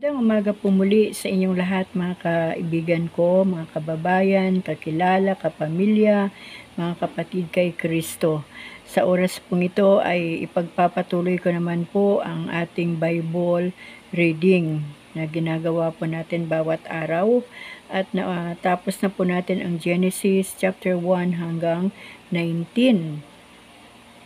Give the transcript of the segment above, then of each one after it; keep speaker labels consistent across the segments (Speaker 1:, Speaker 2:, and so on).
Speaker 1: Magandang umaga po muli sa inyong lahat mga kaibigan ko, mga kababayan, kakilala, kapamilya, mga kapatid kay Kristo. Sa oras pong ito ay ipagpapatuloy ko naman po ang ating Bible reading na ginagawa po natin bawat araw at tapos na po natin ang Genesis chapter 1 hanggang 19.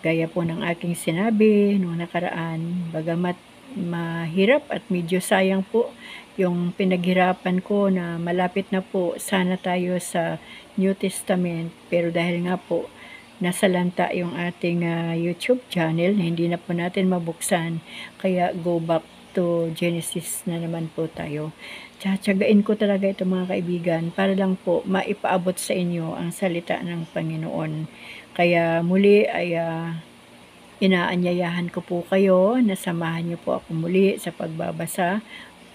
Speaker 1: Gaya po ng aking sinabi noong nakaraan, bagamat mahirap at medyo sayang po yung pinaghirapan ko na malapit na po sana tayo sa New Testament, pero dahil nga po nasalanta yung ating YouTube channel na hindi na po natin mabuksan, kaya go back to Genesis na naman po tayo. Tsatsagain ko talaga ito mga kaibigan para lang po maipaabot sa inyo ang salita ng Panginoon. Kaya muli ay inaanyayahan ko po kayo na samahan niyo po ako muli sa pagbabasa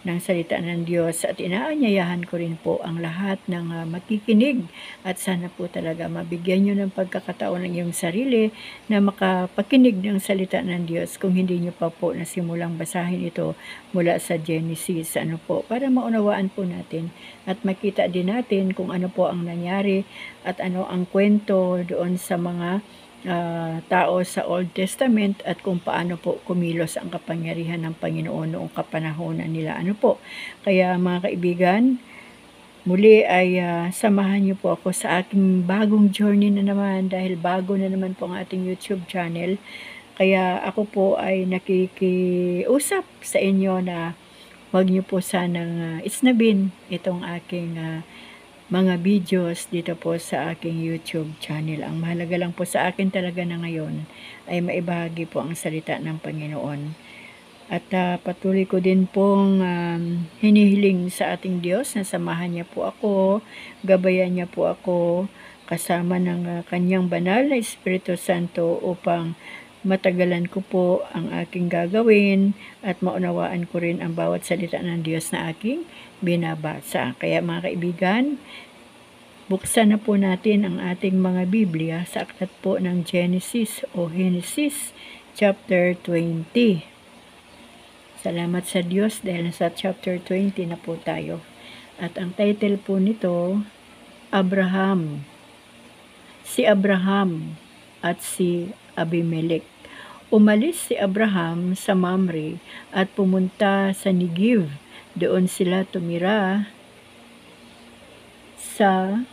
Speaker 1: ng salita ng Diyos at inaanyayahan ko rin po ang lahat ng makikinig at sana po talaga mabigyan nyo ng pagkakataon ng iyong sarili na makapakinig ng salita ng Diyos kung hindi nyo pa po nasimulang basahin ito mula sa Genesis para maunawaan po natin at makita din natin kung ano po ang nangyari at ano ang kwento doon sa mga tao sa Old Testament at kung paano po kumilos ang kapangyarihan ng Panginoon noong kapanahonan nila. Kaya mga kaibigan, muli ay samahan niyo po ako sa aking bagong journey na naman dahil bago na naman po ang ating YouTube channel. Kaya ako po ay nakikiusap sa inyo na huwag niyo po sanang isnabin itong aking mga videos dito po sa aking YouTube channel. Ang mahalaga lang po sa akin talaga na ngayon ay maibahagi po ang salita ng Panginoon. At patuloy ko din pong hinihiling sa ating Diyos na samahan niya po ako, gabayan niya po ako kasama ng kanyang banal na Espiritu Santo upang matagalan ko po ang aking gagawin at maunawaan ko rin ang bawat salita ng Diyos na aking binabasa. Kaya mga kaibigan, buksan na po natin ang ating mga Biblia sa aklat po ng Genesis chapter 20. Salamat sa Diyos dahil nasa chapter 20 na po tayo. At ang title po nito, Abraham. Si Abraham at si Abimelech. Umalis si Abraham sa Mamre at pumunta sa Negev. Doon sila tumira sa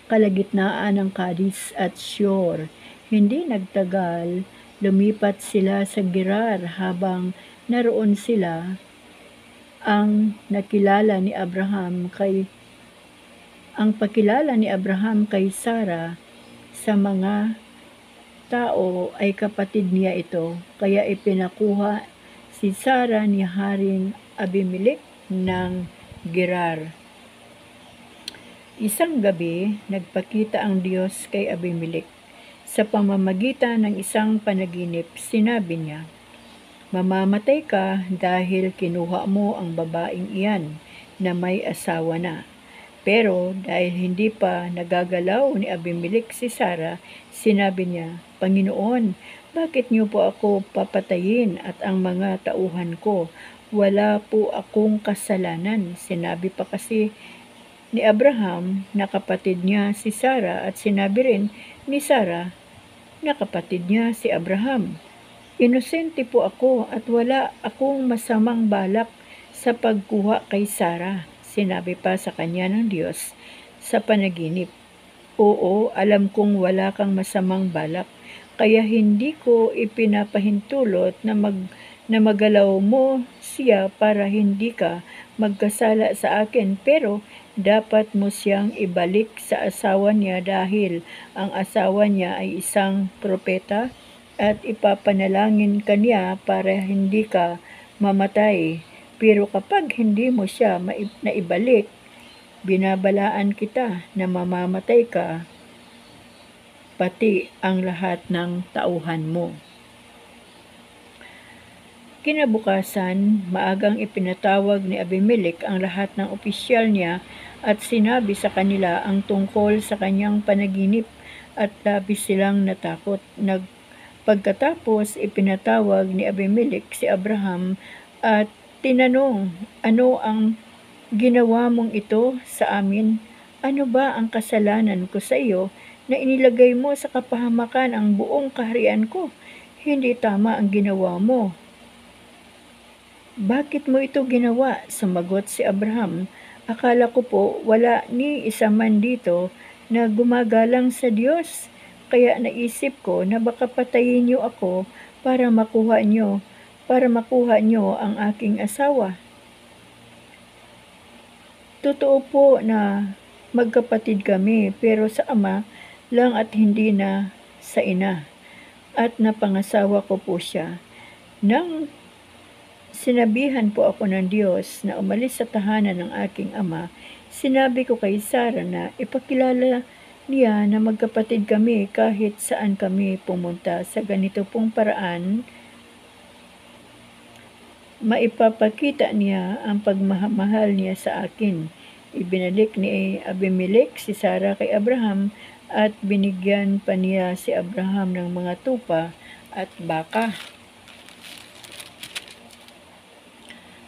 Speaker 1: kalagitnaan ng Kadis at Shur. Hindi nagtagal, lumipat sila sa Gerar habang naroon sila. Ang pakilala ni Abraham kay Sarah sa mga tao ay kapatid niya ito, kaya ipinakuha si Sarah ni Haring Abimelech ng Gerar. Isang gabi, nagpakita ang Diyos kay Abimelech. Sa pamamagitan ng isang panaginip, sinabi niya, "Mamamatay ka dahil kinuha mo ang babaeng iyan na may asawa na." Pero dahil hindi pa nagagalaw ni Abimelech si Sarah, sinabi niya, "Panginoon, bakit niyo po ako papatayin at ang mga tauhan ko? Wala po akong kasalanan." Sinabi pa kasi ni Abraham na kapatid niya si Sarah at sinabi rin ni Sarah na kapatid niya si Abraham. "Inosente po ako at wala akong masamang balak sa pagkuha kay Sarah." Sinabi pa sa kanya ng Diyos sa panaginip, "Oo, alam kong wala kang masamang balak, kaya hindi ko ipinapahintulot na magalaw mo siya para hindi ka magkasala sa akin, pero dapat mo siyang ibalik sa asawa niya dahil ang asawa niya ay isang propeta at ipapanalangin ka niya para hindi ka mamatay. Pero kapag hindi mo siya naibalik, binabalaan kita na mamamatay ka, pati ang lahat ng tauhan mo." Kinabukasan, maagang ipinatawag ni Abimelech ang lahat ng opisyal niya at sinabi sa kanila ang tungkol sa kanyang panaginip at labis silang natakot. Pagkatapos ipinatawag ni Abimelech si Abraham at tinanong, "Ano ang ginawa mong ito sa amin? Ano ba ang kasalanan ko sa iyo na inilagay mo sa kapahamakan ang buong kaharian ko? Hindi tama ang ginawa mo." "Bakit mo ito ginawa?" Sumagot si Abraham, "Akala ko po wala ni isa man dito na gumagalang sa Diyos, kaya naisip ko na baka patayin niyo ako para makuha niyo ang aking asawa. Totoo po na magkapatid kami, pero sa ama lang at hindi na sa ina, at napangasawa ko po siya. Nang sinabihan po ako ng Diyos na umalis sa tahanan ng aking ama, sinabi ko kay Sarah na ipakilala niya na magkapatid kami kahit saan kami pumunta. Sa ganito pong paraan, maipapakita niya ang pagmamahal niya sa akin. Ibinalik ni Abimelech si Sarah kay Abraham at binigyan pa niya si Abraham ng mga tupa at baka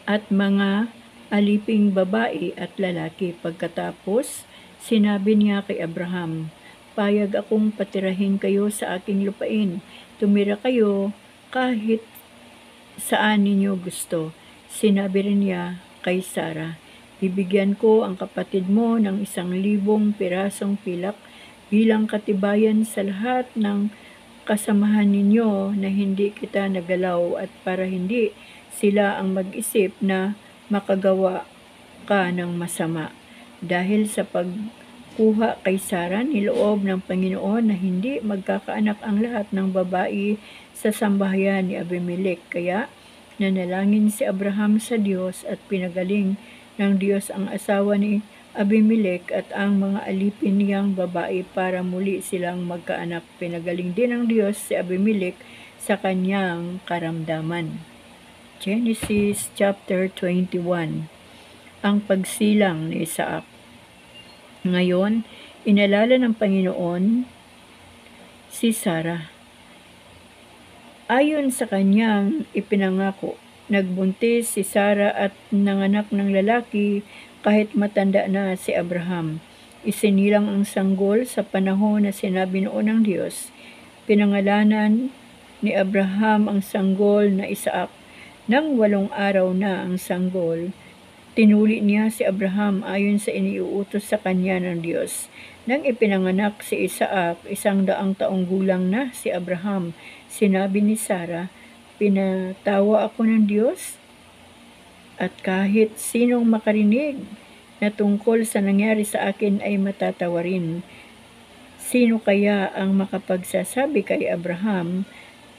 Speaker 1: at mga aliping babae at lalaki. Pagkatapos, sinabi niya kay Abraham, "Payag akong patirahin kayo sa aking lupain. Tumira kayo kahit saan ninyo gusto." Sinabi rin niya kay Sarah, "Bibigyan ko ang kapatid mo ng 1,000 pirasong pilak bilang katibayan sa lahat ng kasamahan ninyo na hindi kita nagalaw, at para hindi sila ang mag-isip na makagawa ka ng masama." Dahil sa pagkuha kay Sarah, niloob ng Panginoon na hindi magkakaanak ang lahat ng babae sa sambahayan ni Abimelech. Kaya nanalangin si Abraham sa Diyos at pinagaling ng Diyos ang asawa ni Abimelech at ang mga alipin niyang babae para muli silang magkaanak. Pinagaling din ng Diyos si Abimelech sa kanyang karamdaman. Genesis chapter 21. Ang pagsilang ni Isaac. Ngayon, inalala ng Panginoon si Sarah. Ayon sa kanyang ipinangako, nagbuntis si Sarah at nanganak ng lalaki kahit matanda na si Abraham. Isinilang ang sanggol sa panahon na sinabi noon ng Diyos. Pinangalanan ni Abraham ang sanggol na Isaac. Nang 8 araw na ang sanggol, tinuli niya si Abraham ayon sa iniuutos sa kanya ng Diyos. Nang ipinanganak si Isaac, 100 taong gulang na si Abraham, sinabi ni Sarah, "Pinatawa ako ng Diyos at kahit sinong makarinig na tungkol sa nangyari sa akin ay matatawa rin. Sino kaya ang makapagsasabi kay Abraham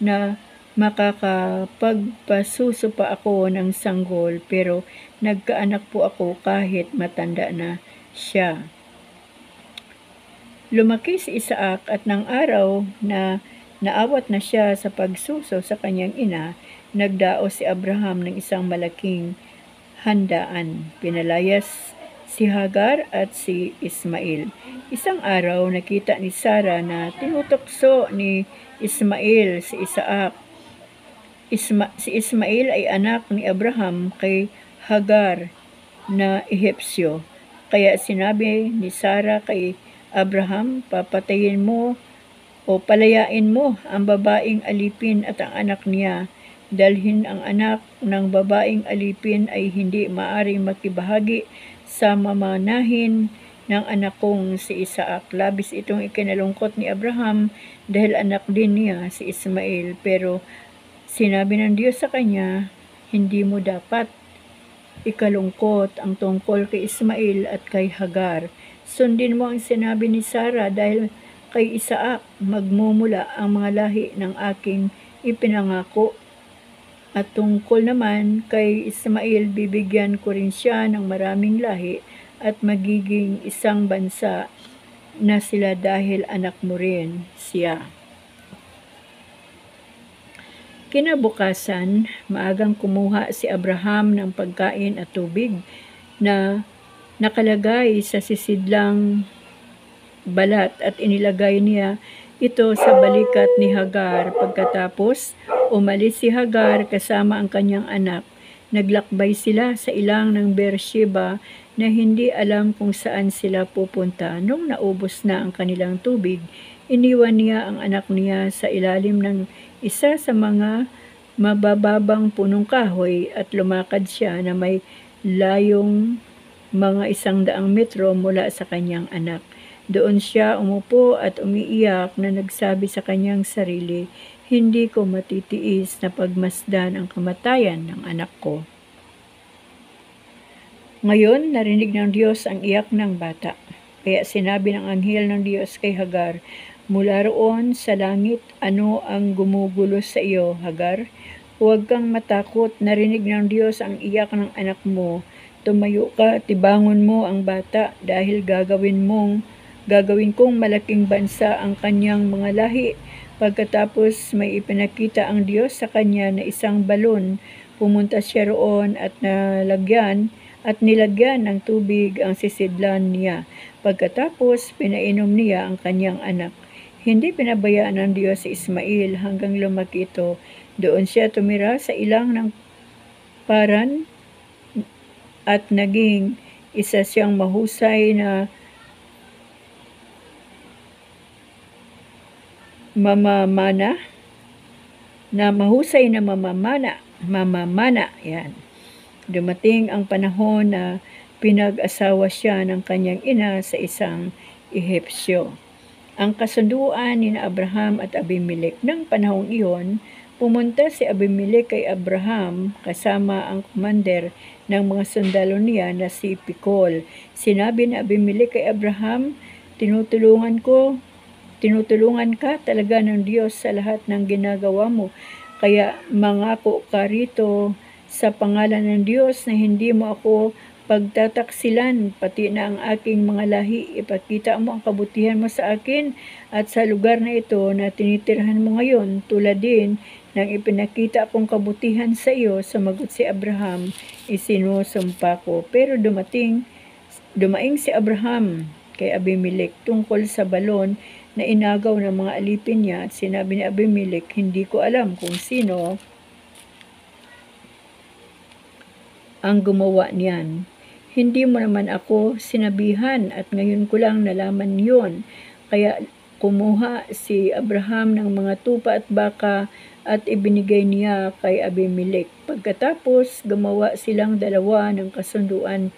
Speaker 1: na makakapagpasuso pa ako ng sanggol, pero nagkaanak po ako kahit matanda na siya." Lumaki si Isaac at ng araw na naawat na siya sa pagsuso sa kanyang ina, nagdaos si Abraham ng isang malaking handaan. Pinalayas si Hagar at si Ismael. Isang araw, nakita ni Sarah na tinutokso ni Ismael si Isaac. Si Ismael ay anak ni Abraham kay Hagar na Ehipsyo. Kaya sinabi ni Sarah kay Abraham, "Papatayin mo o palayain mo ang babaeng alipin at ang anak niya. Dalhin ang anak ng babaeng alipin ay hindi maaring makibahagi sa mamanahin ng anak kong si Isaac." Labis itong ikinalungkot ni Abraham dahil anak din niya si Ismael, pero sinabi ng Diyos sa kanya, "Hindi mo dapat ikalungkot ang tungkol kay Ismael at kay Hagar. Sundin mo ang sinabi ni Sarah dahil kay Isaac magmumula ang mga lahi ng aking ipinangako. At tungkol naman kay Ismael, bibigyan ko rin siya ng maraming lahi at magiging isang bansa na sila dahil anak mo rin siya." Kinabukasan, maagang kumuha si Abraham ng pagkain at tubig na nakalagay sa sisidlang balat at inilagay niya ito sa balikat ni Hagar. Pagkatapos, umalis si Hagar kasama ang kanyang anak. Naglakbay sila sa ilang ng Beersheba na hindi alam kung saan sila pupunta. Nung naubos na ang kanilang tubig, iniwan niya ang anak niya sa ilalim ng isa sa mga mabababang punong kahoy at lumakad siya na may layong mga 100 metro mula sa kanyang anak. Doon siya umupo at umiiyak na nagsabi sa kanyang sarili, "Hindi ko matitiis na pagmasdan ang kamatayan ng anak ko." Ngayon, narinig ng Diyos ang iyak ng bata. Kaya sinabi ng anghel ng Diyos kay Hagar, "Mula roon sa langit, ano ang gumugulo sa iyo, Hagar? Huwag kang matakot, narinig ng Diyos ang iyak ng anak mo. Tumayo ka at ibangon mo ang bata dahil gagawin kong malaking bansa ang kanyang mga lahi." Pagkatapos may ipinakita ang Diyos sa kanya na isang balon. Pumunta siya roon at nilagyan ng tubig ang sisidlan niya. Pagkatapos pinainom niya ang kanyang anak. Hindi pinabayaan ng Diyos si Ismael hanggang lumaki ito. Doon siya tumira sa ilang ng Paran at naging isa siyang mahusay na mamamana. Yan. Dumating ang panahon na pinag-asawa siya ng kanyang ina sa isang Ehipsyo. Ang kasunduan ni Abraham at Abimelech. Nang panahong iyon, pumunta si Abimelech kay Abraham kasama ang commander ng mga sundalo niya na si Pikol. Sinabi ni Abimelech kay Abraham, tinutulungan ka talaga ng Diyos sa lahat ng ginagawa mo. Kaya mangako ka rito sa pangalan ng Diyos na hindi mo ako pagtataksilan, pati na ang aking mga lahi. Ipakita mo ang kabutihan mo sa akin at sa lugar na ito na tinitirhan mo ngayon, tulad din ng ipinakita akong kabutihan sa iyo. Sumagot si Abraham, "Isinusumpa ko." Pero dumaing si Abraham kay Abimelech tungkol sa balon na inagaw ng mga alipin niya at sinabi ni Abimelech, "Hindi ko alam kung sino ang gumawa niyan. Hindi mo naman ako sinabihan at ngayon ko lang nalaman yon." Kaya kumuha si Abraham ng mga tupa at baka at ibinigay niya kay Abimelech. Pagkatapos gumawa silang dalawa ng kasunduan.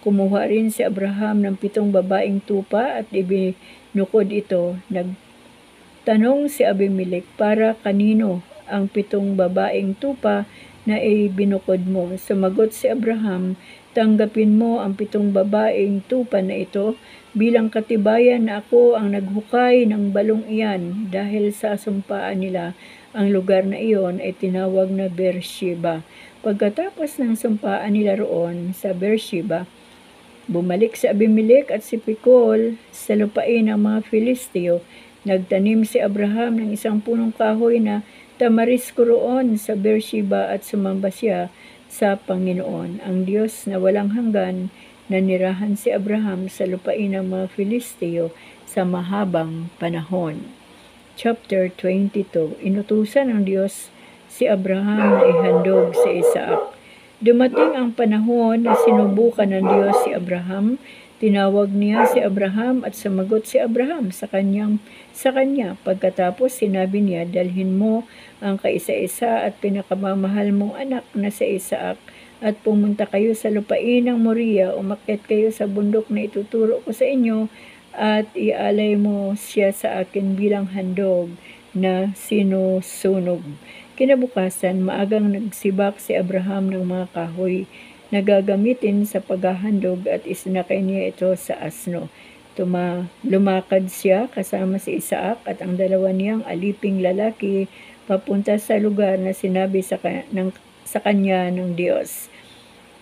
Speaker 1: Kumuha rin si Abraham ng 7 babaeng tupa at ibinukod ito. Nagtanong si Abimelech, "Para kanino ang 7 babaeng tupa na ibinukod mo?" Sumagot si Abraham, "Tanggapin mo ang 7 babaeng tupa na ito bilang katibayan na ako ang naghukay ng balong iyan." Dahil sa sumpaan nila, ang lugar na iyon ay tinawag na Beersheba. Pagkatapos ng sumpaan nila roon sa Beersheba, bumalik si Abimelech at si Pikol sa lupain ng mga Filisteo. Nagtanim si Abraham ng isang punong kahoy na tamarisko roon sa Beersheba at sumamba siya sa Panginoon, ang Diyos na walang hanggan. Nanirahan si Abraham sa lupain ng mga Filisteo sa mahabang panahon. Chapter 22. Inutusan ng Diyos si Abraham na ihandog si Isaac. Dumating ang panahon na sinubukan ng Diyos si Abraham. Tinawag niya si Abraham at sumagot si Abraham sa kanya. Pagkatapos sinabi niya, "Dalhin mo ang kaisa-isa at pinakamamahal mong anak na si Isaac at pumunta kayo sa lupain ng Moriah. Umakyat kayo sa bundok na ituturo ko sa inyo at ialay mo siya sa akin bilang handog na sinusunog." Kinabukasan, maagang nagsibak si Abraham ng mga kahoy na gagamitin sa paghahandog at isinakay niya ito sa asno. Lumakad siya kasama si Isaac at ang dalawa niyang aliping lalaki papunta sa lugar na sinabi sa kanya ng Diyos.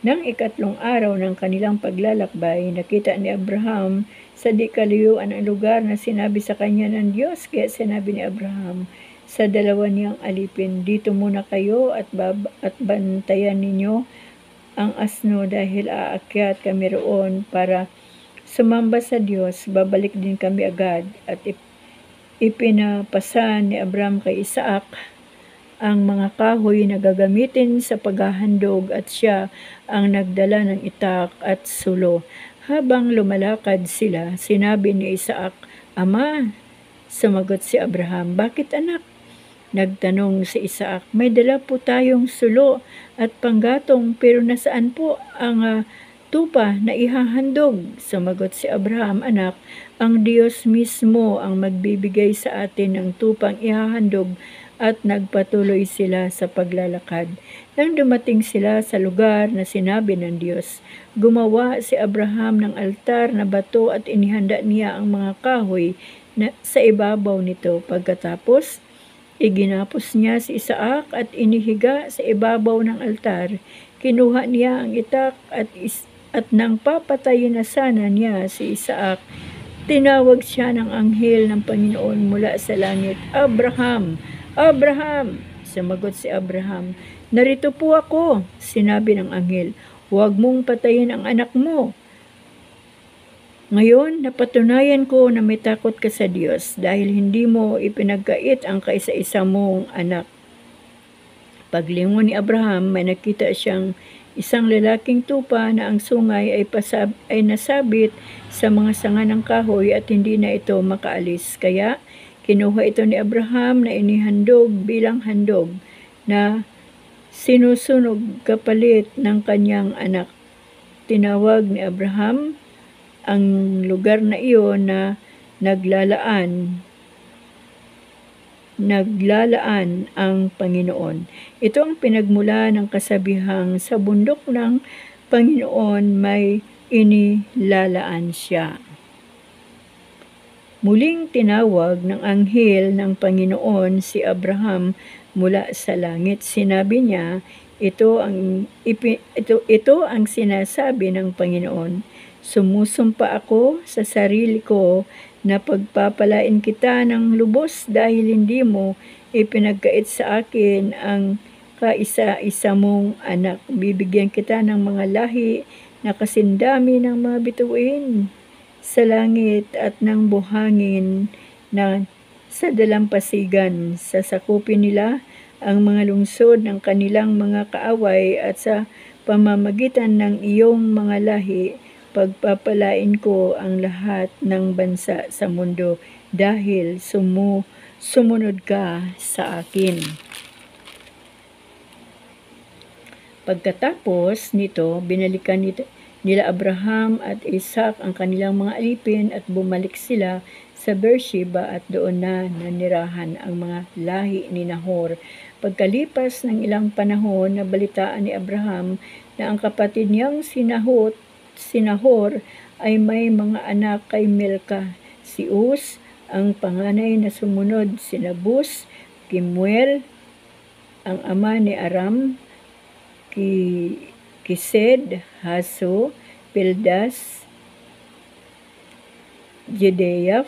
Speaker 1: Nang 3 araw ng kanilang paglalakbay, nakita ni Abraham sa di kalayuan ang lugar na sinabi sa kanya ng Diyos. Kaya sinabi ni Abraham sa dalawa niyang alipin, "Dito muna kayo at bantayan ninyo ang asno dahil aakyat kami roon para sumamba sa Diyos. Babalik din kami agad." At ipinapasa ni Abraham kay Isaac ang mga kahoy na gagamitin sa paghahandog at siya ang nagdala ng itak at sulo. Habang lumalakad sila, sinabi ni Isaac, "Ama," sumagot si Abraham, "Bakit anak?" Nagtanong si Isaac, "May dala po tayong sulo at panggatong, pero nasaan po ang tupa na ihahandog?" Sumagot si Abraham, "Anak, ang Diyos mismo ang magbibigay sa atin ng tupang ihahandog." At nagpatuloy sila sa paglalakad. Nang dumating sila sa lugar na sinabi ng Diyos, gumawa si Abraham ng altar na bato at inihanda niya ang mga kahoy sa ibabaw nito. Pagkatapos, iginapos niya si Isaac at inihiga sa ibabaw ng altar. Kinuha niya ang itak at nang papatayin na sana niya si Isaac, tinawag siya ng anghel ng Panginoon mula sa langit, "Abraham! Abraham!" Sumagot si Abraham, "Narito po ako." Sinabi ng anghel, "Huwag mong patayin ang anak mo. Ngayon, napatunayan ko na may takot ka sa Diyos dahil hindi mo ipinagkait ang kaisa-isa mong anak." Paglingon ni Abraham, may nakita siyang isang lalaking tupa na ang sungay ay nasabit sa mga sanga ng kahoy at hindi na ito makaalis. Kaya kinuha ito ni Abraham na inihandog bilang handog na sinusunog kapalit ng kanyang anak. Tinawag ni Abraham ang lugar na iyon na naglalaan ang Panginoon. Ito ang pinagmula ng kasabihang sa bundok ng Panginoon may inilalaan siya. Muling tinawag ng anghel ng Panginoon si Abraham mula sa langit. Sinabi niya, ito ang sinasabi ng Panginoon, "Sumusumpa ako sa sarili ko na pagpapalain kita ng lubos dahil hindi mo ipinagkait sa akin ang kaisa-isa mong anak. Bibigyan kita ng mga lahi na kasindami ng mga bituin sa langit at ng buhangin na sa dalampasigan. Sasakupin nila ang mga lungsod ng kanilang mga kaaway at sa pamamagitan ng iyong mga lahi, pagpapalain ko ang lahat ng bansa sa mundo dahil sumunod ka sa akin." Pagkatapos nito, binalikan nila Abraham at Isaac ang kanilang mga alipin at bumalik sila sa Beersheba at doon na nanirahan ang mga lahi ni Nahor. Pagkalipas ng ilang panahon, nabalitaan ni Abraham na ang kapatid niyang si Nahor ay may mga anak kay Milka. Si Uz, ang panganay na sumunod, si Buz, Kemuel, ang ama ni Aram, Kised, Haso, Pildas, Jedeaf,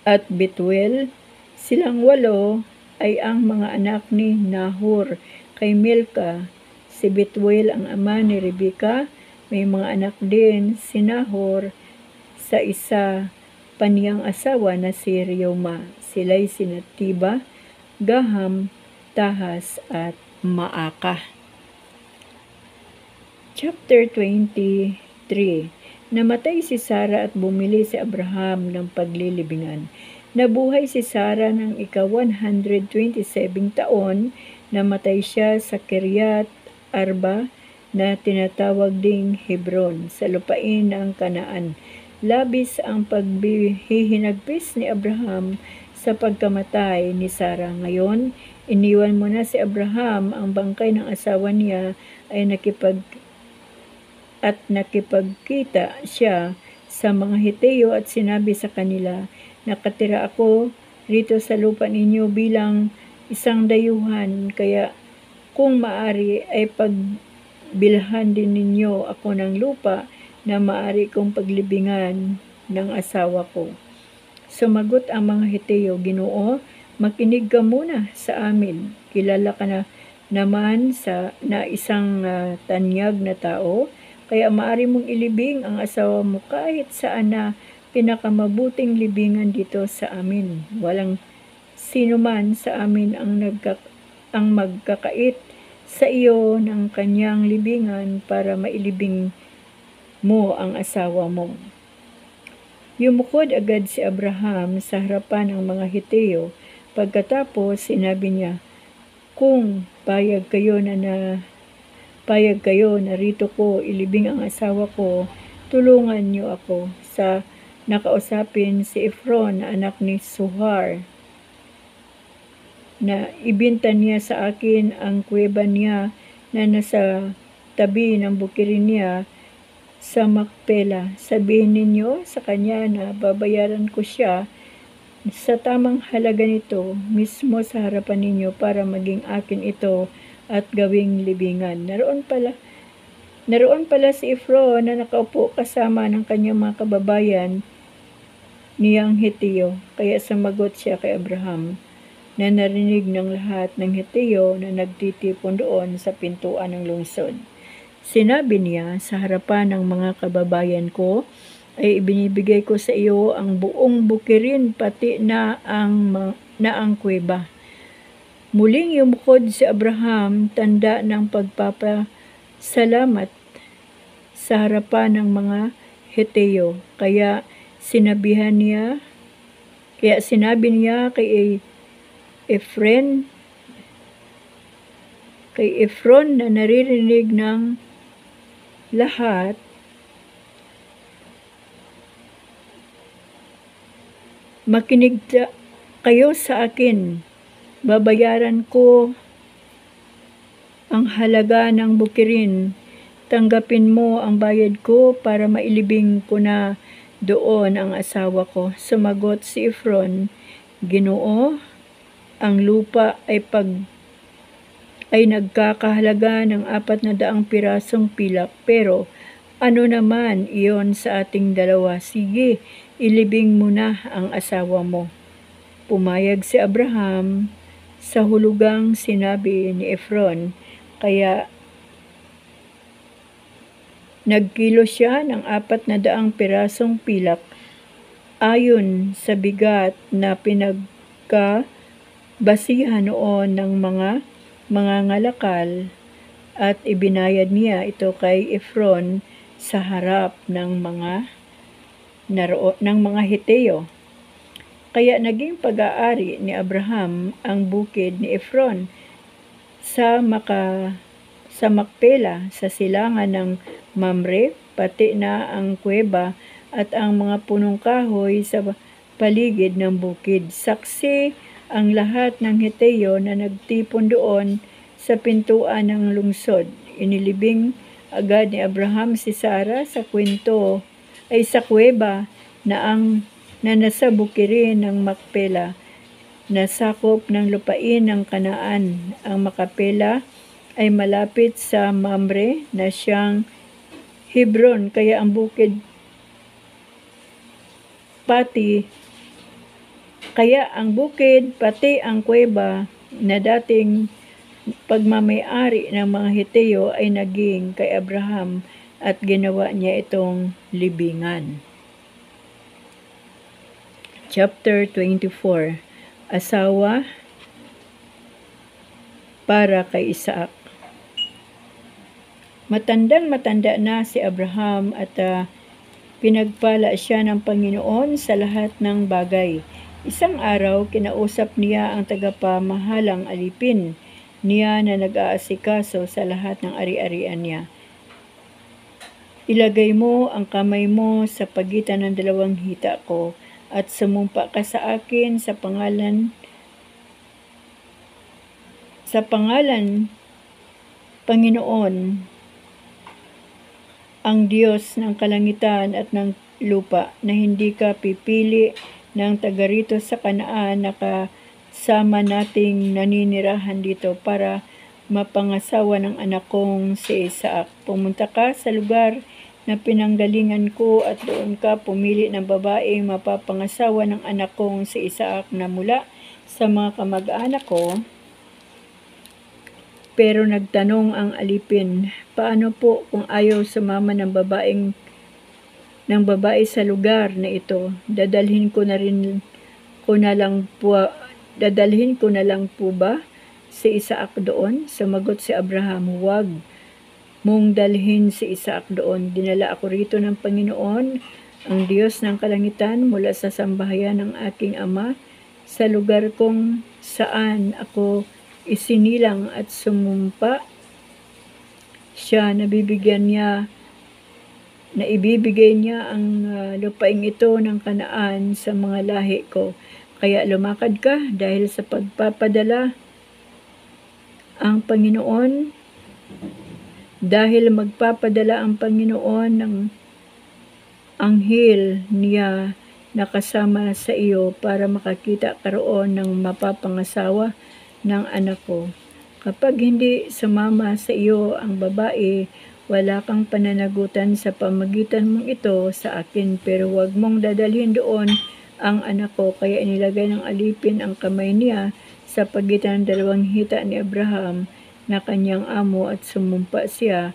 Speaker 1: at Betuel. Silang 8 ay ang mga anak ni Nahor kay Milka. Si Betuel ang ama ni Rebeka. May mga anak din si Nahor sa isa pa niyang asawa na si Reuma. Sila'y sina Tiba, Gaham, Tahas at Maaka. Chapter 23. Namatay si Sara at bumili si Abraham ng paglilibingan. Nabuhay si Sara ng ika-127 taon. Namatay siya sa Kiryat Arba na tinatawag ding Hebron sa lupain ng Kanaan. Labis ang paghihinagpis ni Abraham sa pagkamatay ni Sara. Ngayon, iniwan mo na si Abraham, ang bangkay ng asawa niya ay nakipagkita siya sa mga Hiteo at sinabi sa kanila, "Nakatira ako rito sa lupa ninyo bilang isang dayuhan, kaya kung maari ay pagbilhan din ninyo ako ng lupa na maari kong paglibingan ng asawa ko." Sumagot ang mga Hiteo, "Ginoo, makinig ka muna sa amin. Kilala ka naman na isang tanyag na tao, kaya maaari mong ilibing ang asawa mo kahit saan na pinakamabuting libingan dito sa amin. Walang sino man sa amin ang magkakait sa iyo ng kanyang libingan para mailibing mo ang asawa mo. Yumukod agad si Abraham sa harapan ng mga Hiteo. Pagkatapos sinabi niya, kung payag kayo, narito ko ilibing ang asawa ko, tulungan niyo ako sa nakausapin si Efron na anak ni Suhar, na ibinta niya sa akin ang kuweba niya na nasa tabi ng bukirin niya sa Makpela. Sabihin ninyo sa kanya na babayaran ko siya sa tamang halaga nito mismo sa harapan ninyo para maging akin ito at gawing libingan. Naroon pala si Efron na nakaupo kasama ng kanyang mga kababayan niyang Heteo. Kaya sumagot siya kay Abraham na narinig ng lahat ng Heteo na nagtitipon doon sa pintuan ng lungsod. Sinabi niya sa harapan ng mga kababayan ko, ay ibinibigay ko sa iyo ang buong bukirin pati na ang kuweba. Muling yumukod si Abraham, tanda ng pagpapasalamat sa harapan ng mga Heteo. Kaya sinabi niya kay Efron na naririnig ng lahat, makinig kayo sa akin, babayaran ko ang halaga ng bukirin, tanggapin mo ang bayad ko para mailibing ko na doon ang asawa ko. Sumagot si Efron, Ginoo, ang lupa ay nagkakahalaga ng 400 pirasong pilak, pero ano naman iyon sa ating dalawa? Sige, ilibing mo na ang asawa mo. Pumayag si Abraham sa hulugang sinabi ni Efron, kaya nagkilo siya ng 400 pirasong pilak ayon sa bigat na pinagkabasihan noon ng mga ngalakal, at ibinayad niya ito kay Efron sa harap ng mga Heteo. Kaya naging pag-aari ni Abraham ang bukid ni Efron sa Makpela sa silangan ng Mamre, pati na ang kuweba at ang mga punong kahoy sa paligid ng bukid. Saksi ang lahat ng Heteo na nagtipon doon sa pintuan ng lungsod. Inilibing agad ni Abraham si Sarah sa kuweba na nasa bukirin ng Makpela, na sakop ng lupain ng Kanaan. Ang Makpela ay malapit sa Mamre na siyang Hebron, kaya ang bukid pati ang kuweba na dating pagmamay-ari ng mga Heteo ay naging kay Abraham at ginawa niya itong libingan. Chapter 24. Asawa para kay Isaac. Matandang-matanda na si Abraham at pinagpala siya ng Panginoon sa lahat ng bagay. Isang araw, kinausap niya ang tagapamahalang alipin niya na nag-aasikaso sa lahat ng ari-arian niya. Ilagay mo ang kamay mo sa pagitan ng dalawang hita ko at sumumpa ka sa akin sa pangalan Panginoon, ang Diyos ng kalangitan at ng lupa, na hindi ka pipili ng taga rito sa Kanaan na kasama nating naninirahan dito para mapangasawa ng anak kong si Isaac. Pumunta ka sa lugar na pinanggalingan ko at doon ka pumili ng babaeng mapapangasawa ng anak kong si Isaac na mula sa mga kamag-anak ko. Pero nagtanong ang alipin, paano po kung ayaw sumama ng babae sa lugar na ito? Dadalhin ko na lang dadalhin ko na lang po ba si Isaac doon? Sumagot si Abraham, huwag mong dalhin si Isaac doon. Dinala ako rito ng Panginoon, ang Diyos ng kalangitan, mula sa sambahayan ng aking ama, sa lugar kung saan ako isinilang at sumumpa siya na ibibigay niya ang lupaing ito ng Kanaan sa mga lahi ko. Kaya lumakad ka dahil sa pagpapadala ang Panginoon, dahil magpapadala ang Panginoon ng anghel niya na kasama sa iyo para makakita karoon ng mapapangasawa ng anak ko. Kapag hindi sumama sa iyo ang babae, wala kang pananagutan sa pamagitan mong ito sa akin, pero huwag mong dadalhin doon ang anak ko. Kaya inilagay ng alipin ang kamay niya sa pagitan ng dalawang hita ni Abraham na kanyang amo at sumumpa siya.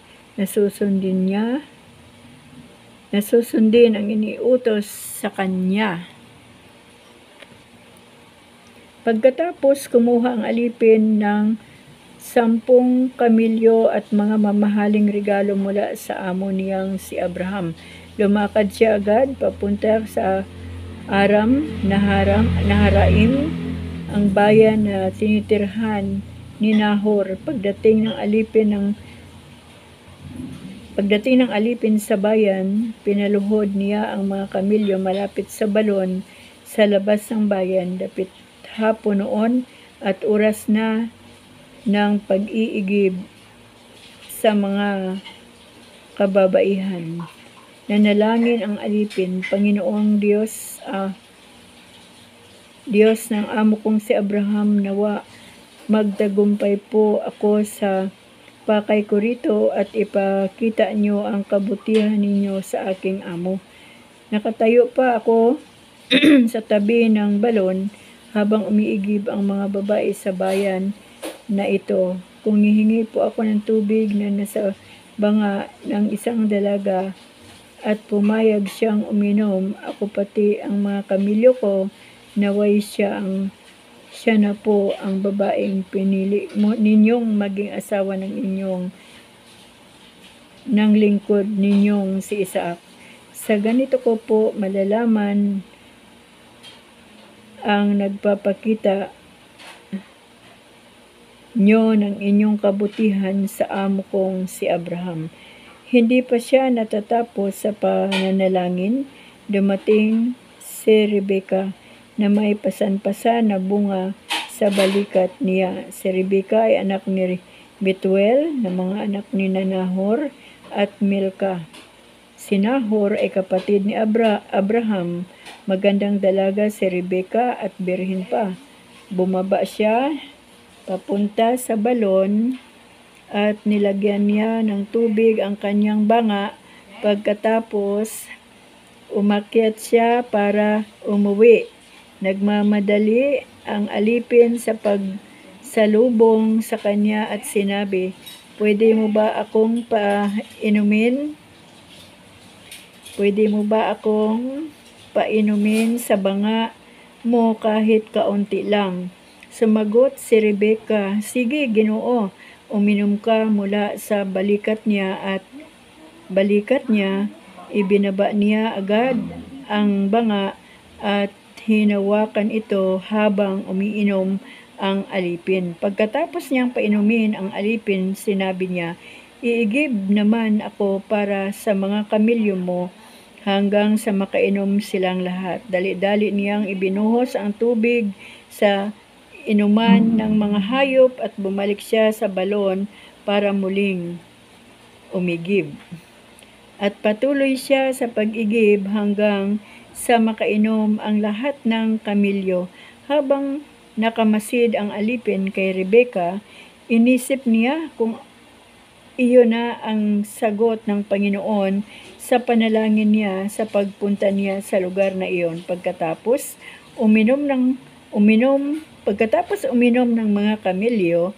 Speaker 1: Nasusundin ang iniutos sa kanya. Pagkatapos kumuha ang alipin ng 10 kamilyo at mga mamahaling regalo mula sa amo niyang si Abraham, lumakad siya agad papunta sa Aram Naharaim, ang bayan na tinitirhan ni Nahor. Pagdating ng alipin sa bayan, pinaluhod niya ang mga kamilyo malapit sa balon sa labas ng bayan. Dapit hapon noon at oras na ng pag-iigib sa mga kababaihan. Nanalangin ang alipin, Panginoong Diyos ng amo kong si Abraham, nawa magtagumpay po ako sa pakay ko rito at ipakita niyo ang kabutihan ninyo sa aking amo. Nakatayo pa ako sa tabi ng balon habang umiigib ang mga babae sa bayan na ito. Kung hihingi po ako ng tubig na nasa banga ng isang dalaga at pumayag siyang uminom, ako pati ang mga kamilyo ko, naway siya na po ang babaeng pinili ninyong maging asawa ng lingkod ninyong si Isaac. Sa ganito ko po malalaman ang nagpapakita nyo ng inyong kabutihan sa amo kong si Abraham. Hindi pa siya natatapos sa pananalangin, dumating si Rebecca na may pasan-pasan na bunga sa balikat niya. Si Rebecca ay anak ni Betuel, na mga anak ni Nahor at Milka. Si Nahor ay kapatid ni Abraham. Magandang dalaga si Rebecca at birhen pa. Bumaba siya papunta sa balon at nilagyan niya ng tubig ang kanyang banga. Pagkatapos, umakyat siya para umuwi. Nagmamadali ang alipin sa pagsalubong sa kanya at sinabi, Pwede mo ba akong painumin sa banga mo kahit kaunti lang? Sumagot si Rebecca, Sige, Ginoo, uminom ka mula sa balikat niya, ibinaba niya agad ang banga at hinawakan ito habang umiinom ang alipin. Pagkatapos niyang painumin ang alipin, sinabi niya, Iigib naman ako para sa mga kamilyo mo hanggang sa makainom silang lahat. Dali-dali niyang ibinuhos ang tubig sa inuman ng mga hayop at bumalik siya sa balon para muling umigib. At patuloy siya sa pag-igib hanggang sa makainom ang lahat ng kamilyo. Habang nakamasid ang alipin kay Rebecca, inisip niya kung iyon na ang sagot ng Panginoon sa panalangin niya sa pagpunta niya sa lugar na iyon. Pagkatapos uminom ng mga kamilyo,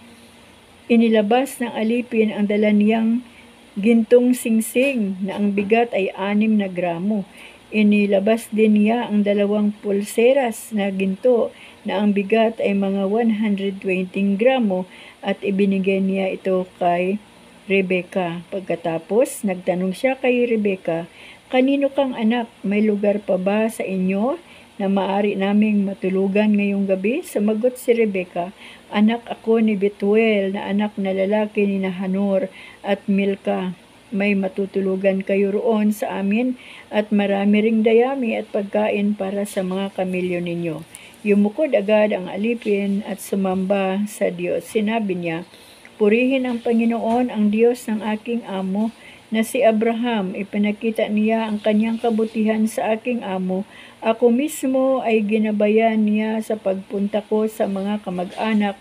Speaker 1: inilabas ng alipin ang dala niyang gintong singsing na ang bigat ay 6 na gramo. Inilabas din niya ang 2 pulseras na ginto na ang bigat ay mga 120 gramo at ibinigay niya ito kay Rebecca. Pagkatapos, nagtanong siya kay Rebecca, "Kanino kang anak? May lugar pa ba sa inyo na maaari naming matulugan ngayong gabi?" Sumagot si Rebecca, "Anak ako ni Betuel na anak na lalaki ni Hanor at Milka. May matutulugan kayo roon sa amin at marami ring dayami at pagkain para sa mga kamilyo ninyo." Yumukod agad ang alipin at sumamba sa Diyos. Sinabi niya, "Purihin ang Panginoon, ang Diyos ng aking amo na si Abraham. Ipinakita niya ang kanyang kabutihan sa aking amo. Ako mismo ay ginabayan niya sa pagpunta ko sa mga kamag-anak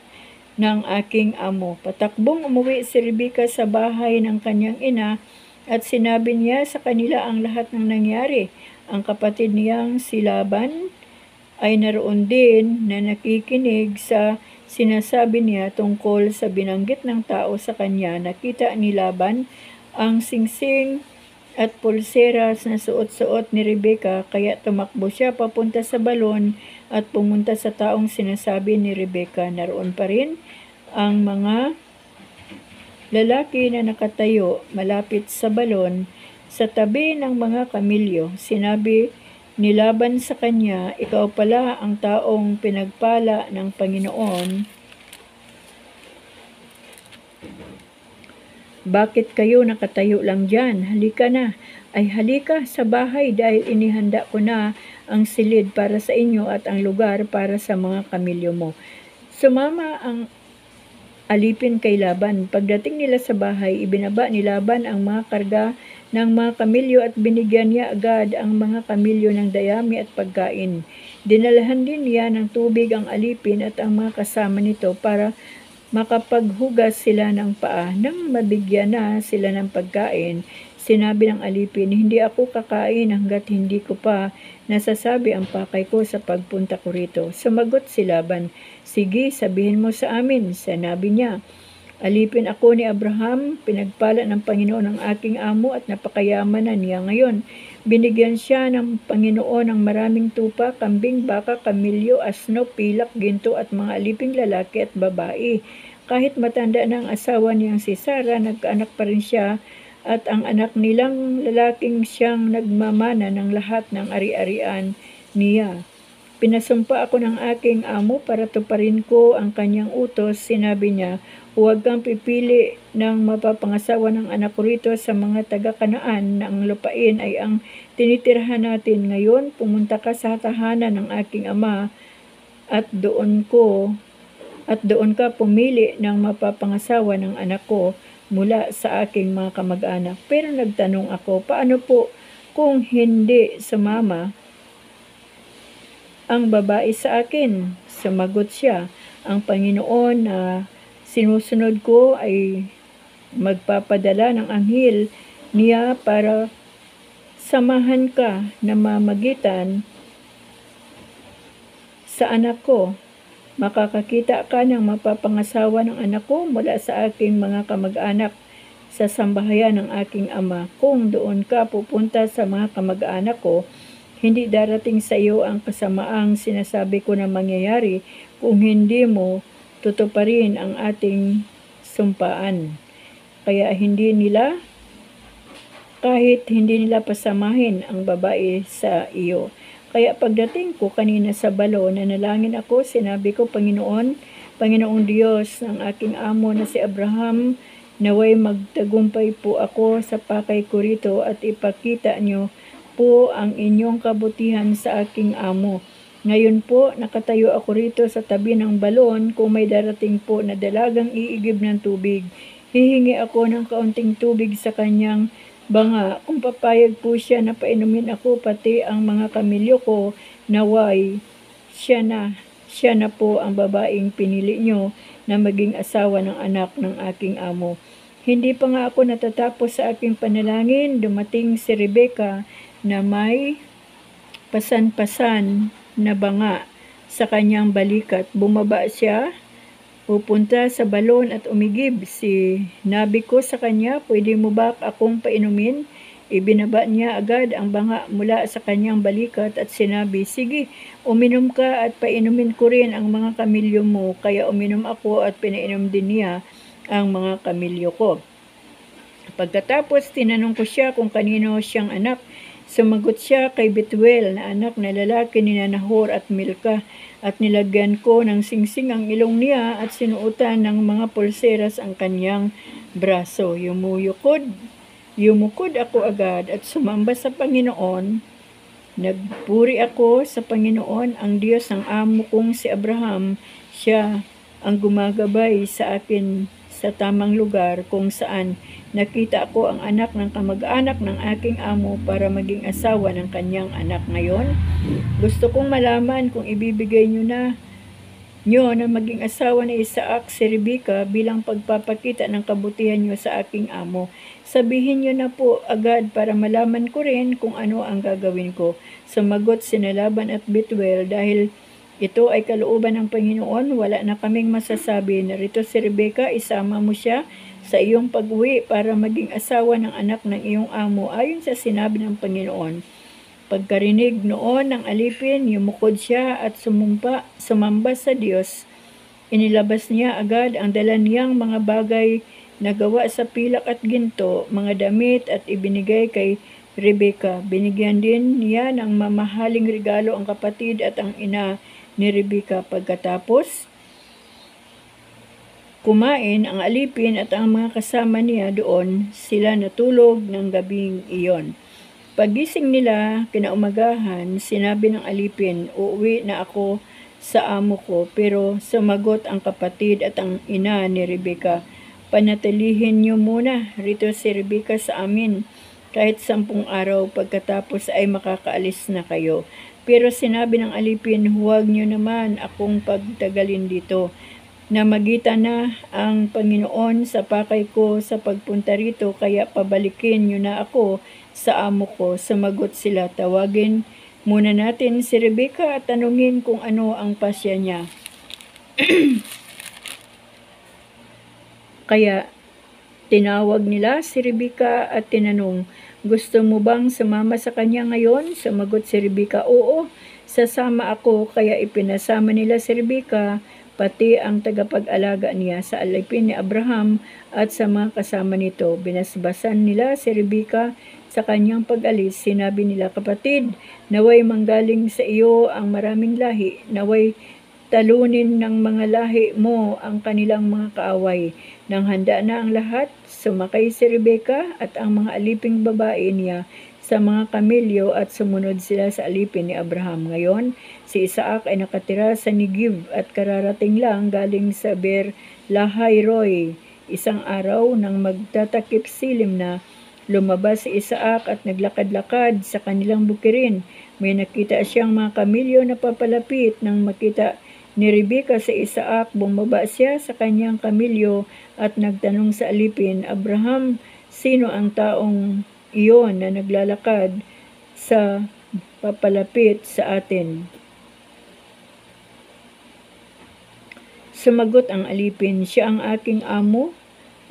Speaker 1: ng aking amo." Patakbong umuwi si Rebecca sa bahay ng kanyang ina at sinabi niya sa kanila ang lahat ng nangyari. Ang kapatid niyang si Laban ay naroon din na nakikinig sa sinasabi niya tungkol sa binanggit ng tao sa kanya. Nakita ni Laban ang singsing at pulseras na suot-suot ni Rebecca, kaya tumakbo siya papunta sa balon at pumunta sa taong sinasabi ni Rebecca. Naroon pa rin ang mga lalaki na nakatayo malapit sa balon sa tabi ng mga kamilyo. Sinabi ni Laban sa kanya, "Ikaw pala ang taong pinagpala ng Panginoon. Bakit kayo nakatayo lang dyan? Halika na, ay halika sa bahay dahil inihanda ko na ang silid para sa inyo at ang lugar para sa mga kamilyo mo." Sumama ang alipin kay Laban. Pagdating nila sa bahay, ibinaba ni Laban ang mga karga ng mga kamilyo at binigyan niya agad ang mga kamilyo ng dayami at pagkain. Dinalahan din niya ng tubig ang alipin at ang mga kasama nito para makapaghugas sila ng paa. Nang mabigyan na sila ng pagkain, sinabi ng alipin, "Hindi ako kakain hanggat hindi ko pa nasasabi ang pakay ko sa pagpunta ko rito." Sumagot si Laban, "Sige, sabihin mo sa amin." Sinabi niya, "Alipin ako ni Abraham, pinagpala ng Panginoon ang aking amo at napakayaman na niya ngayon. Binigyan siya ng Panginoon ng maraming tupa, kambing, baka, kamilyo, asno, pilak, ginto at mga aliping lalaki at babae. Kahit matanda na ang asawa niyang si Sarah, nagkaanak pa rin siya at ang anak nilang lalaking siyang nagmamana ng lahat ng ari-arian niya. Pinasumpa ako ng aking amo para tuparin ko ang kanyang utos." Sinabi niya, "Huwag kang pipili ng mapapangasawa ng anak ko rito sa mga taga-Kanaan na ang lupain ay ang tinitirhan natin. Ngayon, pumunta ka sa tahanan ng aking ama at doon ka pumili ng mapapangasawa ng anak ko mula sa aking mga kamag-anak." Pero nagtanong ako, "Paano po kung hindi sumama ang babae sa akin?" Sumagot siya, "Ang Panginoon na sinusunod ko ay magpapadala ng anghel niya para samahan ka na mamagitan sa anak ko. Makakakita ka ng mapapangasawa ng anak ko mula sa aking mga kamag-anak sa sambahayan ng aking ama. Kung doon ka pupunta sa mga kamag-anak ko, hindi darating sa iyo ang kasamaang sinasabi ko na mangyayari kung hindi mo tutuparin ang ating sumpaan. Kaya kahit hindi nila pasamahin ang babae sa iyo." Kaya pagdating ko kanina sa balon, nanalangin ako, sinabi ko, Panginoong Diyos ng aking amo na si Abraham, naway magtagumpay po ako sa pakay ko rito at ipakita niyo po ang inyong kabutihan sa aking amo. Ngayon po, nakatayo ako rito sa tabi ng balon. Kung may darating po na dalagang iigib ng tubig, hihingi ako ng kaunting tubig sa kanyang banga. Kung papayag po siya na painumin ako pati ang mga kamilyo ko, naway siya na po ang babaeng pinili nyo na maging asawa ng anak ng aking amo." Hindi pa nga ako natatapos sa aking panalangin, dumating si Rebecca na may pasan-pasan na banga sa kanyang balikat. Bumaba siya, pupunta sa balon at umigib. Sinabi ko sa kanya, "Pwede mo ba akong painumin?" Ibinaba niya agad ang banga mula sa kanyang balikat at sinabi, "Sige, uminom ka at painumin ko rin ang mga kamilyo mo." Kaya uminom ako at pinainom din niya ang mga kamilyo ko. Pagkatapos tinanong ko siya kung kanino siyang anak. Sumagot siya kay Betuel na anak na lalaki ni Nahor at Milka, at nilagyan ko ng singsing ang ilong niya at sinuotan ng mga pulseras ang kanyang braso. Yumukod ako agad at sumamba sa Panginoon. Nagpuri ako sa Panginoon, ang Diyos ng amo kong si Abraham. Siya ang gumagabay sa akin sa tamang lugar kung saan nakita ako ang anak ng kamag-anak ng aking amo para maging asawa ng kanyang anak. Ngayon, gusto kong malaman kung ibibigay niyo na maging asawa ni Isaac si Rebecca bilang pagpapakita ng kabutihan niyo sa aking amo. Sabihin niyo na po agad para malaman ko rin kung ano ang gagawin ko. Sumagot sina Laban at Betuel, dahil ito ay kalooban ng Panginoon, wala na kaming masasabi. Narito si Rebecca, isama mo siya sa iyong pag-uwi para maging asawa ng anak ng iyong amo ayon sa sinabi ng Panginoon. Pagkarinig noon ng alipin, yumukod siya at sumamba sa Diyos. Inilabas niya agad ang dala niyang mga bagay na gawa sa pilak at ginto, mga damit, at ibinigay kay Rebecca. Binigyan din niya ng mamahaling regalo ang kapatid at ang ina ni Rebecca. Pagkatapos kumain ang alipin at ang mga kasama niya doon, sila natulog ng gabing iyon. Pagising nila, kinaumagahan, sinabi ng alipin, "Uuwi na ako sa amo ko." Pero sumagot ang kapatid at ang ina ni Rebecca, "Panatilihin niyo muna rito si Rebecca sa amin. Kahit 10 araw pagkatapos ay makakaalis na kayo." Pero sinabi ng alipin, "Huwag niyo naman akong pagtagalin dito. Namagitan na ang Panginoon sa pakay ko sa pagpunta rito, kaya pabalikin niyo na ako sa amo ko." Sumagot sila, "Tawagin muna natin si Rebecca at tanungin kung ano ang pasya niya." Kaya tinawag nila si Rebecca at tinanong, "Gusto mo bang sumama sa kanya ngayon?" Sumagot si Rebecca, "Oo, sasama ako." Kaya ipinasama nila si Rebecca, pati ang tagapag-alaga niya, sa alipin ni Abraham at sa mga kasama nito. Binasbasan nila si Rebecca sa kanyang pag-alis. Sinabi nila, "Kapatid, naway manggaling sa iyo ang maraming lahi, naway talunin ng mga lahi mo ang kanilang mga kaaway." Nang handa na ang lahat, sumakay si Rebecca at ang mga aliping babae niya sa mga kamilyo at sumunod sila sa alipin ni Abraham. Ngayon, si Isaac ay nakatira sa Negev at kararating lang galing sa Ber Lahai Roi. Isang araw nang magtatakip silim na, lumabas si Isaac at naglakad-lakad sa kanilang bukirin. May nakita siyang mga kamilyo na papalapit. Nang makita ni Rebecca sa Isaac, bumaba siya sa kanyang kamilyo at nagtanong sa alipin, "Abraham, sino ang taong iyon na naglalakad sa papalapit sa atin?" Sumagot ang alipin, "Siya ang aking amo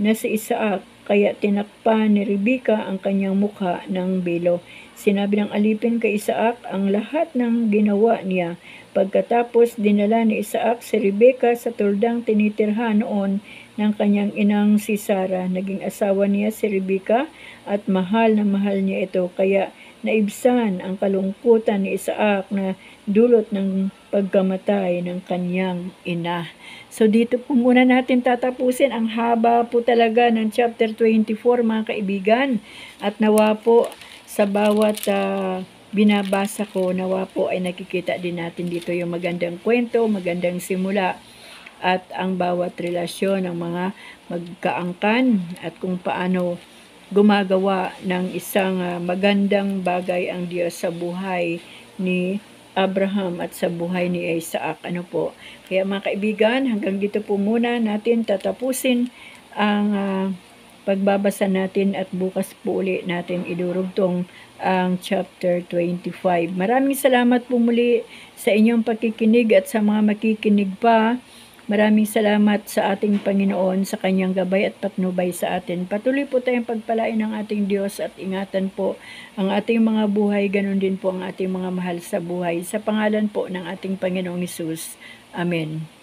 Speaker 1: na si Isaac." Kaya tinakpan ni Rebecca ang kanyang mukha ng belo. Sinabi ng alipin kay Isaac ang lahat ng ginawa niya. Pagkatapos dinala ni Isaac si Rebecca sa tuldang tinitirhan noon ng kanyang inang si Sarah. Naging asawa niya si Rebecca at mahal na mahal niya ito. Kaya naibsan ang kalungkutan ni Isaac na dulot ng pagkamatay ng kanyang ina. So dito po muna natin tatapusin. Ang haba po talaga ng chapter 24, mga kaibigan. At nawa po sa bawat binabasa ko, nawa po ay nakikita din natin dito yung magandang kwento, magandang simula, at ang bawat relasyon ng mga magkaangkan at kung paano gumagawa ng isang magandang bagay ang Diyos sa buhay ni Abraham at sa buhay ni Isaac. Ano po? Kaya mga kaibigan, hanggang dito po muna natin tatapusin ang pagbabasa natin at bukas po ulit natin idurugtong ang chapter 25. Maraming salamat po muli sa inyong pakikinig at sa mga makikinig pa. Maraming salamat sa ating Panginoon sa kanyang gabay at patnubay sa atin. Patuloy po tayong pagpalain ng ating Diyos at ingatan po ang ating mga buhay, ganun din po ang ating mga mahal sa buhay. Sa pangalan po ng ating Panginoong Hesus. Amen.